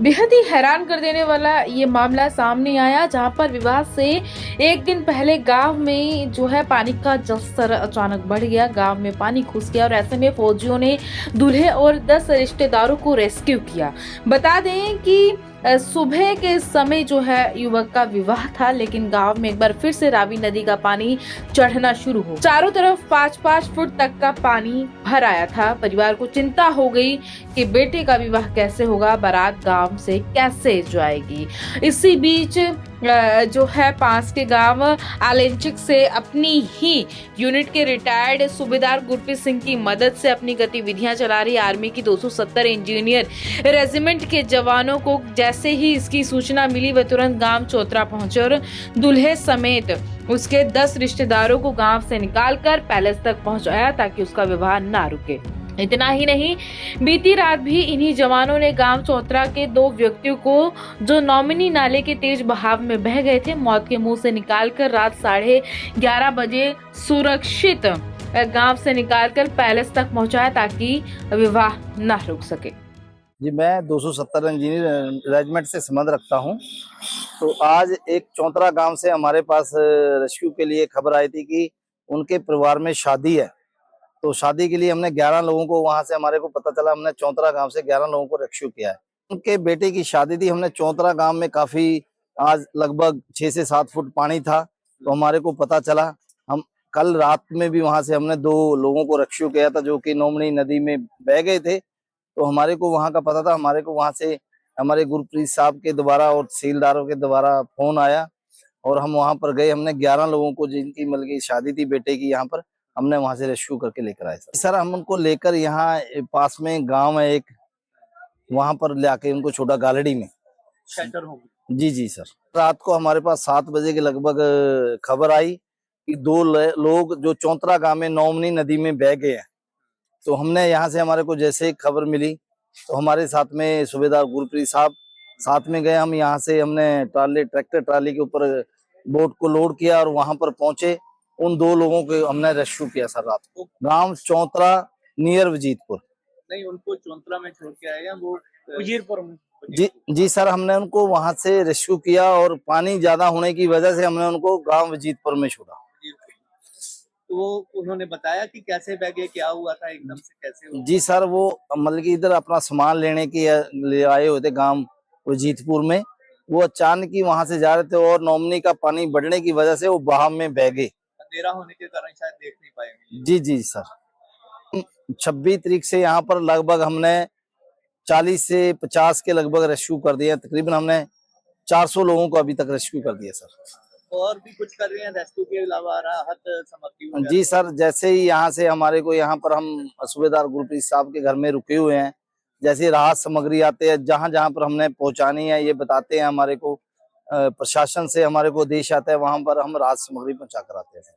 बेहद ही हैरान कर देने वाला ये मामला सामने आया, जहां पर विवाह से एक दिन पहले गांव में जो है पानी का जलस्तर अचानक बढ़ गया। गांव में पानी घुस गया और ऐसे में फौजियों ने दूल्हे और 10 रिश्तेदारों को रेस्क्यू किया। बता दें कि सुबह के समय जो है युवक का विवाह था, लेकिन गांव में एक बार फिर से रावी नदी का पानी चढ़ना शुरू हो, चारों तरफ 5-5 फुट तक का पानी भर आया था। परिवार को चिंता हो गई कि बेटे का विवाह कैसे होगा, बारात गांव से कैसे जाएगी। इसी बीच जो है पास के गांव आलेंचिक से अपनी ही यूनिट के रिटायर्ड सूबेदार गुरप्रीत सिंह की मदद से अपनी गतिविधियां चला रही आर्मी की 270 इंजीनियर रेजिमेंट के जवानों को जैसे ही इसकी सूचना मिली, वह तुरंत गांव चौतरा पहुंचे और दूल्हे समेत उसके 10 रिश्तेदारों को गांव से निकालकर पैलेस तक पहुंचाया ताकि उसका विवाह ना रुके। इतना ही नहीं, बीती रात भी इन्हीं जवानों ने गांव चौतरा के 2 व्यक्तियों को, जो नौमिनी नाले के तेज बहाव में बह गए थे, मौत के मुंह से निकालकर रात 11:30 बजे सुरक्षित गांव से निकालकर पैलेस तक पहुंचाया ताकि विवाह न रुक सके। जी, मैं 270 इंजीनियर रेजिमेंट से संबंध रखता हूं। तो आज एक चौतरा गांव से हमारे पास रेस्क्यू के लिए खबर आई थी कि उनके परिवार में शादी है। तो शादी के लिए हमने 11 लोगों को, वहां से हमारे को पता चला, हमने चौतरा गांव से 11 लोगों को रेस्क्यू किया है। उनके बेटे की शादी थी। हमने चौतरा गांव में काफी, आज लगभग 6 से 7 फुट पानी था। तो हमारे को पता चला, हम कल रात में भी वहां से हमने 2 लोगों को रेस्क्यू किया था जो कि नोमनी नदी में बह गए थे। तो हमारे को वहां का पता था, हमारे को वहां से हमारे गुरप्रीत साहब के द्वारा और तहसीलदारों के द्वारा फोन आया और हम वहां पर गए। हमने 11 लोगों को, जिनकी मतलब की शादी थी बेटे की, यहाँ पर हमने वहां से रेस्क्यू करके लेकर आए। सर हम उनको लेकर यहाँ पास में गांव है एक, वहां पर लाके उनको छोटा गालड़ी में शेल्टर होम। जी जी सर। रात को हमारे पास 7 बजे के लगभग खबर आई कि 2 लोग जो चौतरा गांव में नौमनी नदी में बह गए हैं। तो हमने यहाँ से, हमारे को जैसे खबर मिली तो हमारे साथ में सूबेदार गुरप्रीत साहब साथ में गए। हम यहाँ से हमने ट्रैक्टर ट्राली के ऊपर बोट को लोड किया और वहां पर पहुंचे। उन 2 लोगों को हमने रेस्क्यू किया सर रात को। गांव चौतरा नियर वजीदपुर। नहीं, उनको चौतरा में छोड़ के आए हैं वो वजीरपुर में। जी सर, हमने उनको वहां से रेस्क्यू किया और पानी ज्यादा होने की वजह से हमने उनको गांव वजीदपुर में छोड़ा। तो वो उन्होंने बताया कि कैसे बह गए, क्या हुआ था, एकदम से कैसे हुआ? जी सर, वो मतलब कि इधर अपना सामान लेने के लिए आए हुए थे गांव वजीदपुर में। वो अचानक ही वहां से जा रहे थे और नॉमनी का पानी बढ़ने की वजह से वो बहाव में बह गए। अंधेरा होने के कारण शायद देख नहीं पाएंगे। जी जी सर। 26 तारीख से यहाँ पर लगभग हमने 40 से 50 के लगभग रेस्क्यू कर दिया। तकरीबन हमने 400 लोगों को अभी तक रेस्क्यू कर दिया सर। और भी कुछ कर रहे हैं रेस्क्यू के अलावा, राहत सामग्री? जी सर, जैसे ही यहाँ से हमारे को, यहाँ पर हम सूबेदार गुरप्रीत साहब के घर में रुके हुए हैं, जैसे राहत सामग्री आते हैं, जहाँ जहाँ पर हमने पहुंचानी है ये बताते हैं हमारे को, प्रशासन से हमारे को आदेश आता है, वहां पर हम राहत सामग्री पहुंचा कर आते हैं।